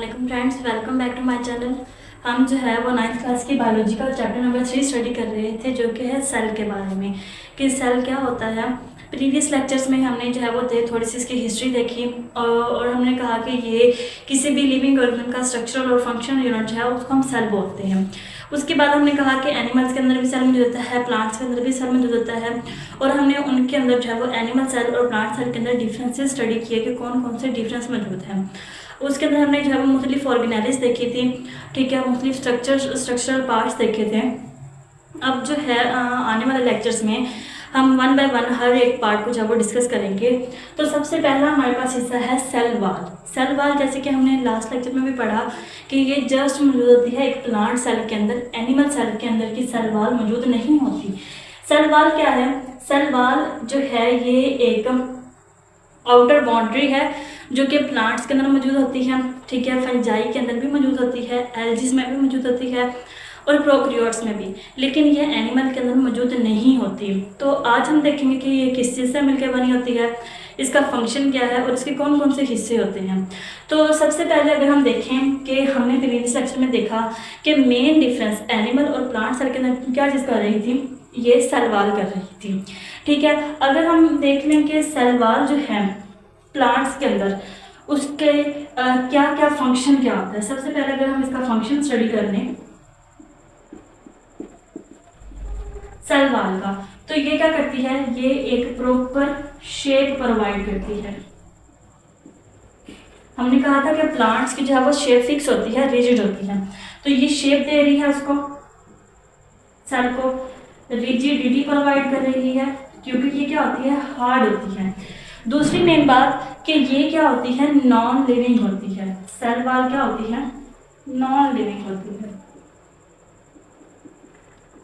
वालेकुम friends, welcome back to my channel. हम जो है वो 9th क्लास की बायोलॉजी का चैप्टर नंबर 3 स्टडी कर रहे थे, जो कि है सेल के बारे में कि सेल क्या होता है। प्रीवियस लेक्चर्स में हमने जो है वो थोड़ी सी इसकी हिस्ट्री देखी और हमने कहा कि ये किसी भी लिविंग ऑर्गन का स्ट्रक्चरल और फंक्शनल यूनिट जो है उसको हम सेल बोलते हैं। उसके बाद हमने कहा कि एनिमल्स के अंदर भी सेल मौजूद होता है, प्लांट्स के अंदर भी सेल मौजूद होता है, और हमने उनके अंदर जो है वो एनिमल सेल और प्लांट सेल के अंदर डिफरेंसेस स्टडी किए कि कौन कौन से डिफरेंस मौजूद हैं। उसके अंदर हमने जो है वो मुख्तलिफ ऑर्गेनाइज देखी थी, ठीक है, मुख्तलिफ स्ट्रक्चरल पार्ट्स देखे थे। अब जो है आने वाले लेक्चर्स में हम वन बाय वन हर एक पार्ट को जो है वो डिस्कस करेंगे। तो सबसे पहला हमारे पास हिस्सा है सेल वाल। सेल वाल जैसे कि हमने लास्ट लेक्चर में भी पढ़ा कि ये जस्ट मौजूद होती है एक प्लांट सेल के अंदर, एनिमल सेल के अंदर की सेल वाल मौजूद नहीं होती। सेल वाल क्या है? सेल वाल जो है ये एक आउटर बाउंड्री है जो कि प्लांट्स के अंदर मौजूद होती है, ठीक है, फंजाई के अंदर भी मौजूद होती है, एल्जिस में भी मौजूद होती है और प्रोकैरियोट्स में भी, लेकिन ये एनिमल के अंदर मौजूद नहीं होती। तो आज हम देखेंगे कि ये किस चीज़ से मिलकर बनी होती है, इसका फंक्शन क्या है और इसके कौन कौन से हिस्से होते हैं। तो सबसे पहले अगर हम देखें कि हमने प्रीवियस लेक्चर में देखा कि मेन डिफरेंस एनिमल और प्लांट सेल के अंदर क्या चीज़ कर रही थी, ये सेल वाल कर रही थी, ठीक है। अगर हम देख लें कि सेल वाल जो है प्लांट्स के अंदर उसके क्या क्या फंक्शन क्या होता है। सबसे पहले अगर हम इसका फंक्शन स्टडी कर लें सेल वाल का, तो ये क्या करती है, ये एक प्रॉपर शेप प्रोवाइड करती है। हमने कहा था कि प्लांट्स की जो है वो शेप फिक्स होती है, रिजिड होती है, तो ये शेप दे रही है उसको, सेल को रिजिडिटी प्रोवाइड कर रही है क्योंकि ये क्या होती है, हार्ड होती है। दूसरी मेन बात कि ये क्या होती है, नॉन लिविंग होती है। सेल वाल क्या होती है, नॉन लिविंग होती है।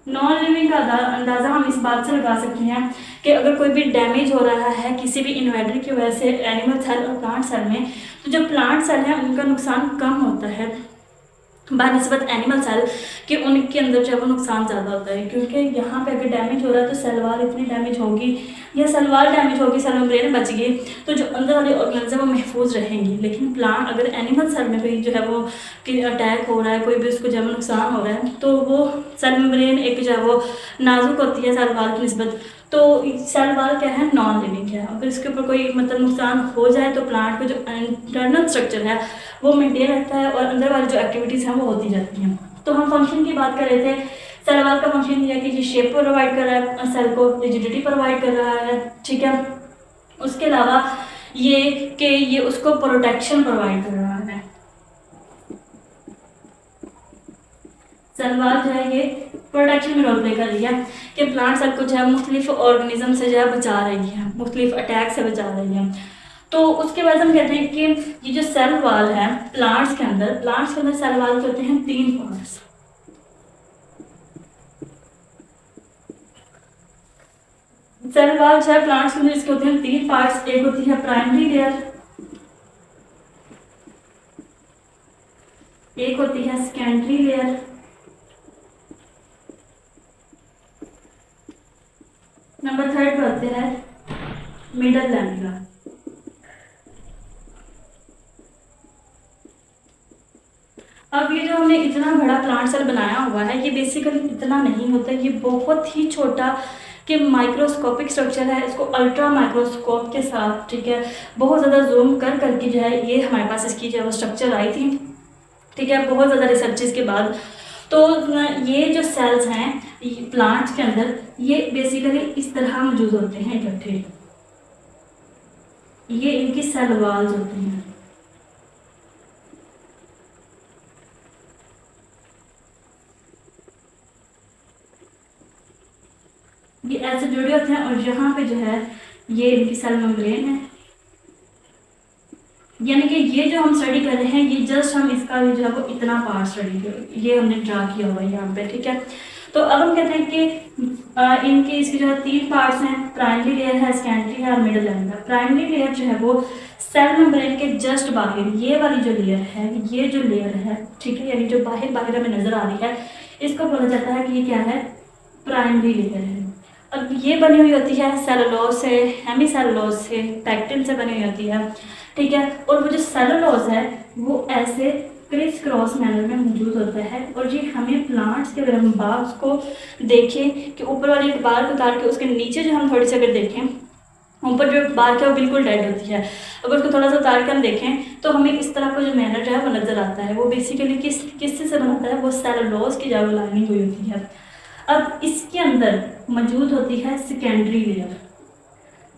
नॉन लिविंग का अंदाज़ा हम इस बात से लगा सकते हैं कि अगर कोई भी डैमेज हो रहा है किसी भी इन्वेडरी की वजह से एनिमल सेल और प्लांट सेल में, तो जो प्लांट सेल है उनका नुकसान कम होता है बानिस्बत एनिमल सेल कि उनके अंदर जो है वो नुकसान ज़्यादा होता है, क्योंकि यहाँ पे अगर डैमेज हो रहा है तो सेल वाल इतनी डैमेज होगी या सेल वाल डैमेज होगी, सेल मेम्ब्रेन बच गई, तो जो अंदर वाले ऑर्गेनिज्म वो महफूज रहेंगी। लेकिन प्लांट अगर एनिमल सेल में भी जो है वो कि अटैक हो रहा है, कोई भी उसको जो है नुकसान हो रहा है, तो वो सेल मेम्ब्रेन एक जो है वो नाजुक होती है सेल वाल की निस्बत, तो सेल वाल क्या है, नॉन लिविंग है। अगर इसके ऊपर कोई मतलब नुकसान हो जाए तो प्लांट का जो इंटरनल स्ट्रक्चर है वो मेंटेन रहता है और अंदर वाली जो एक्टिविटीज़ हैं वो होती जाती हैं। तो हम फंक्शन की बात कर रहे थे, सेल वाल का फंक्शन ये है कि ये शेप प्रोवाइड कर रहा है, सेल को रिजिडिटी प्रोवाइड कर रहा है, ठीक है। उसके अलावा ये कि ये उसको प्रोटेक्शन प्रोवाइड कर रहा है। सेल वाल जो है ये प्रोटेक्शन में रोल प्ले कर रही है कि प्लांट सेल को जो है मुख्तलिफ ऑर्गेनिज्म से जो है बचा रही है, मुख्तलिफ अटैक से बचा रही है। तो उसके बाद हम कहते हैं कि ये जो सेल वाल है प्लांट्स के अंदर सेल वाल के होते हैं 3 पार्ट्स। सेल वाल जो है प्लांट्स के अंदर इसके होते हैं 3 पार्ट्स। एक होती है प्राइमरी लेयर, एक होती है सेकेंडरी लेयर, नंबर 3 पे होते हैं मिडल लैमेला। अब ये जो हमने इतना बड़ा प्लांट सेल बनाया हुआ है ये बेसिकली इतना नहीं होता, ये बहुत ही छोटा कि माइक्रोस्कोपिक स्ट्रक्चर है। इसको अल्ट्रा माइक्रोस्कोप के साथ, ठीक है, बहुत ज़्यादा जूम कर करके जो है ये हमारे पास इसकी जो है वो स्ट्रक्चर आई थी, ठीक है, बहुत ज़्यादा रिसर्चेस के बाद। तो ये जो सेल्स हैं प्लांट्स के अंदर ये बेसिकली इस तरह मौजूद होते हैं इकट्ठे, ये इनकी सेल वाल्स होते हैं। ये ऐसे जुड़े होते हैं और यहाँ पे जो है ये इनकी सेल मेम्ब्रेन है। यानी कि ये जो हम स्टडी कर रहे हैं ये जस्ट हम इसका जो है वो इतना पार्ट स्टडी कर, ये हमने ड्रा किया हुआ है यहाँ पे, ठीक है। तो अब हम कहते हैं कि इनके इसके जो है 3 पार्ट्स हैं, प्राइमरी लेयर है, सेकेंडरी है और मिडल लेयर है। प्राइमरी लेयर जो है वो सेल मेम्ब्रेन के जस्ट बाहर, ये वाली जो लेयर है, ये जो लेयर है, ठीक है, यानी जो बाहर हमें नजर आ रही है, इसको बोला जाता है कि ये क्या है, प्राइमरी लेयर है। अब ये बनी हुई होती है सेलुलोज से, हेमी सेलुलोज से, पैक्टिन से बनी हुई होती है, ठीक है। और वो जो सेलुलोज है वो ऐसे क्रिस क्रॉस मैनर में मौजूद होता है। और ये हमें प्लांट्स के, अगर हम बाग्स को देखें कि ऊपर वाली बार को उतार के उसके नीचे जो हम थोड़ी सी अगर देखें, ऊपर जो बार है वो बिल्कुल डेड होती है। अगर उसको थोड़ा सा उतार के हम देखें तो हमें इस तरह का जो मैनर है वो नज़र आता है। वो बेसिकली किससे से बनता है, वो सेलुलोज की जब लाइनिंग हुई होती है। अब इसके अंदर मौजूद होती है सेकेंडरी लेयर।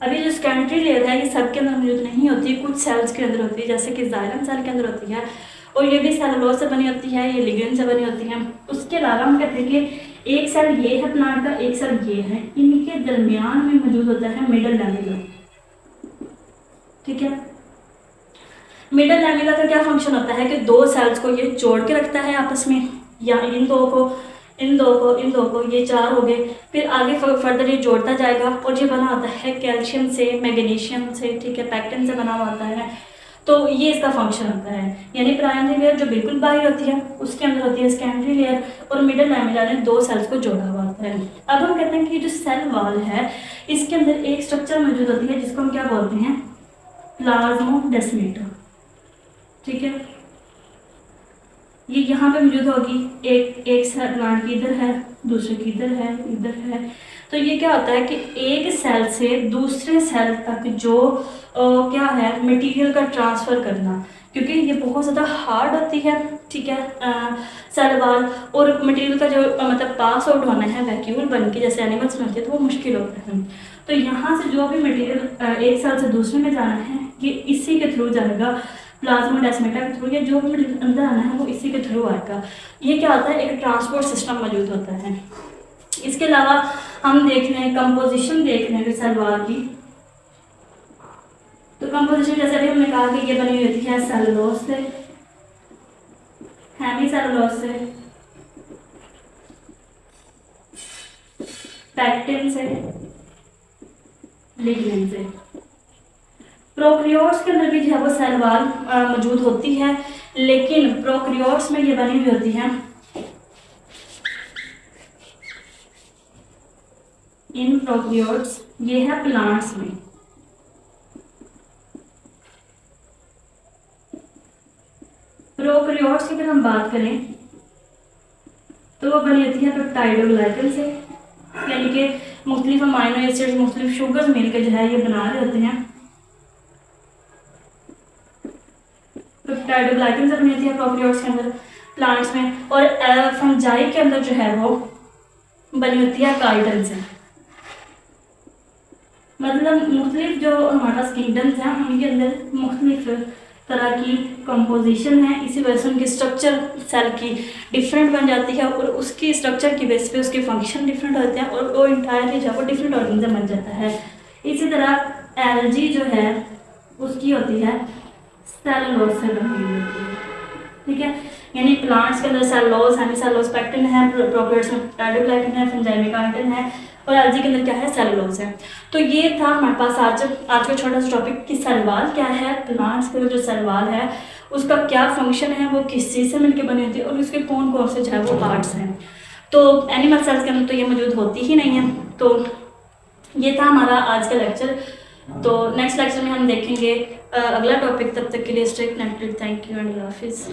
अब ये जो सेकेंडरी लेयर है ये सबके अंदर मौजूद नहीं होती, कुछ सेल्स के अंदर होती है, जैसे कि जाइलम सेल के अंदर होती है, और ये भी सेलुलोज से बनी होती है, ये लिग्निन से बनी होती है। उसके अलावा हम कहते हैं कि एक सेल ये है प्लांट का, एक सेल ये है, इनके दरमियान में मौजूद होता है मिडल लैमेला। ठीक है। मिडल लैमेला का क्या फंक्शन होता है कि दो सेल्स को ये जोड़ के रखता है आपस में, या इन दो को ये चार हो गए, फिर आगे फर्दर ये जोड़ता जाएगा और ये बना होता है कैल्शियम से, मैग्नीशियम से, ठीक है, पैक्टिन से बना हुआ होता है। तो ये इसका फंक्शन होता है। यानी प्राइमरी लेयर जो बिल्कुल बाहर होती है उसके अंदर होती है सेकेंडरी लेयर, और मिडल लैमेला ने दो सेल्स को जोड़ा हुआ होता है। अब हम कहते हैं कि जो सेल वॉल है इसके अंदर एक स्ट्रक्चर मौजूद होती है जिसको हम क्या बोलते हैं, प्लाज्मोडेस्माटा। ठीक है। ये यहाँ पे मौजूद होगी, एक सेल प्लांट की इधर है, दूसरे की इधर है। तो ये क्या होता है कि एक सेल से दूसरे सेल तक जो क्या है मटेरियल का ट्रांसफ़र करना, क्योंकि ये बहुत ज़्यादा हार्ड होती है, ठीक है, सेल वॉल, और मटेरियल का जो मतलब पास आउट होना है वैक्यूल बन के जैसे एनिमल्स में होती है तो वो मुश्किल होता है। तो यहाँ से जो भी मटेरियल एक सेल से दूसरे में जाना है ये इसी के थ्रू जाएगा, प्लाज्मोडेस्माटा के थ्रू, या जो भी अंदर आना है वो इसी के थ्रू आएगा। ये क्या होता है, एक ट्रांसपोर्ट सिस्टम मौजूद होता है। इसके अलावा हम देख रहे हैं कंपोजिशन, देख रहे हैं सेल वॉल की। तो कंपोजिशन जैसे अभी हमने कहा कि ये बनी हुई होती है सेलुलोज से, हेमीसेलुलोज से, पैक्टिन से, लिग्निन से। प्रोकैरियोट्स के अंदर भी जो है वो सेल वॉल मौजूद होती है, लेकिन प्रोकैरियोट्स में ये बनी हुई होती है इन प्रोकैरियोट्स, ये है प्लांट्स में। प्रोकैरियोट्स की अगर हम बात करें तो वो बनी होती है पेप्टाइडोग्लाइकन से, यानी कि मुख्तलिफ अमाइनो एसिड्स, मुख्तलिफ शुगर्स मिलकर जो है ये बना रहे होते हैं। पेप्टाइडोग्लाइकन से बनी होती है प्रोकैरियोट्स के अंदर, प्लांट्स में, और फंजाई के अंदर जो है वो बनी होती है काइटन से। मतलब मुख्तलिफ जो हमारा किंगडम्स हैं उनके अंदर मुख्तलिफ तरह की कंपोजिशन है, इसी वजह से उनकी स्ट्रक्चर सेल की डिफरेंट बन जाती है, और उसकी स्ट्रक्चर की बेस पे उसके फंक्शन डिफरेंट होते हैं, और वो इंटायरली जो है वो डिफरेंट ऑर्गेनिज्म बन जाता है। इसी तरह एलजी जो है उसकी होती है सेलुलोज से बनी हुई होती है। ठीक है। यानी प्लांट्स के अंदर सेलुलोज, हेमीसेलुलोज, पैक्टिन है, प्रोकैरियोट्स में पेप्टाइडोग्लाइकन है, फंजाई में काइटिन है, और एलजी के अंदर क्या है, सेलुलोज है। तो ये था हमारे पास आज का छोटा सा टॉपिक कि सेल वॉल क्या है, प्लांट्स के जो सेल वॉल है उसका क्या फंक्शन है, वो किस चीज़ से मिलकर बनी होती है, और उसके कौन कौन से जो है वो पार्ट्स हैं। तो एनिमल सेल्स के अंदर तो ये मौजूद होती ही नहीं है। तो ये था हमारा आज का लेक्चर। तो नेक्स्ट लेक्चर में हम देखेंगे अगला टॉपिक। तब तक के लिए stay connected. Thank you and अल्लाह हाफिज़।